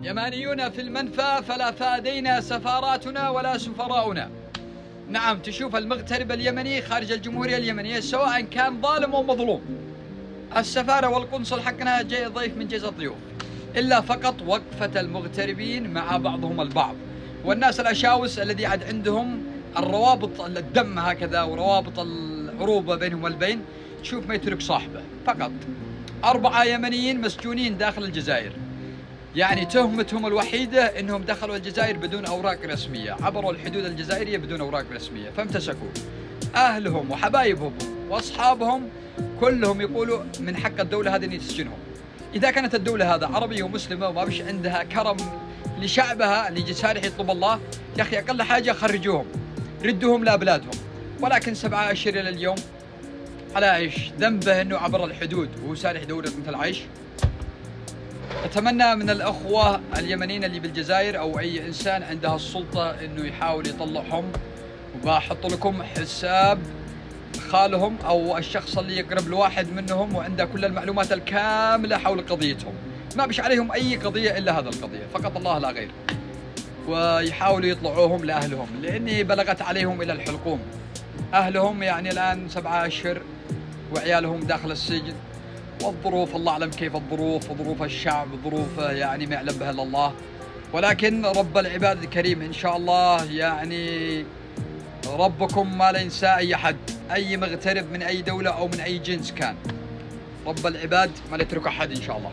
يمانيون في المنفى فلا فادينا سفاراتنا ولا سفراؤنا. نعم، تشوف المغترب اليمني خارج الجمهورية اليمنية سواء كان ظالم أو مظلوم، السفارة والقنصل حقنا جاي ضيف من جيش الضيوف، إلا فقط وقفة المغتربين مع بعضهم البعض، والناس الأشاوس الذي عاد عندهم الروابط الدم هكذا وروابط العروبة بينهم والبين، تشوف ما يترك صاحبه. فقط 4 يمنيين مسجونين داخل الجزائر، يعني تهمتهم الوحيدة أنهم دخلوا الجزائر بدون أوراق رسمية، عبروا الحدود الجزائرية بدون أوراق رسمية، فامتسكوا. أهلهم وحبايبهم وأصحابهم كلهم يقولوا من حق الدولة هذه أن تسجنهم. إذا كانت الدولة هذا عربية ومسلمة وما بش عندها كرم لشعبها اللي جسارح يطلب الله، يا أخي أقل حاجة خرجوهم، ردوهم لأبلادهم. ولكن 7 أشهر إلى اليوم على إيش؟ ذنبه أنه عبر الحدود وهو سارح دولة مثل العيش. أتمنى من الأخوة اليمنيين اللي بالجزائر أو أي إنسان عندها السلطة أنه يحاول يطلعهم، وبحط لكم حساب خالهم أو الشخص اللي يقرب لواحد منهم وعنده كل المعلومات الكاملة حول قضيتهم، ما بش عليهم أي قضية إلا هذا القضية فقط، الله لا غير، ويحاولوا يطلعوهم لأهلهم، لأني بلغت عليهم إلى الحلقوم. أهلهم يعني الآن 7 أشهر وعيالهم داخل السجن، والظروف الله أعلم كيف الظروف، وظروف الشعب ظروفه يعني ما يعلم بها إلا الله. ولكن رب العباد الكريم إن شاء الله، يعني ربكم ما لا ينسى أي حد، أي مغترب من أي دولة أو من أي جنس كان، رب العباد ما لا يترك أحد إن شاء الله.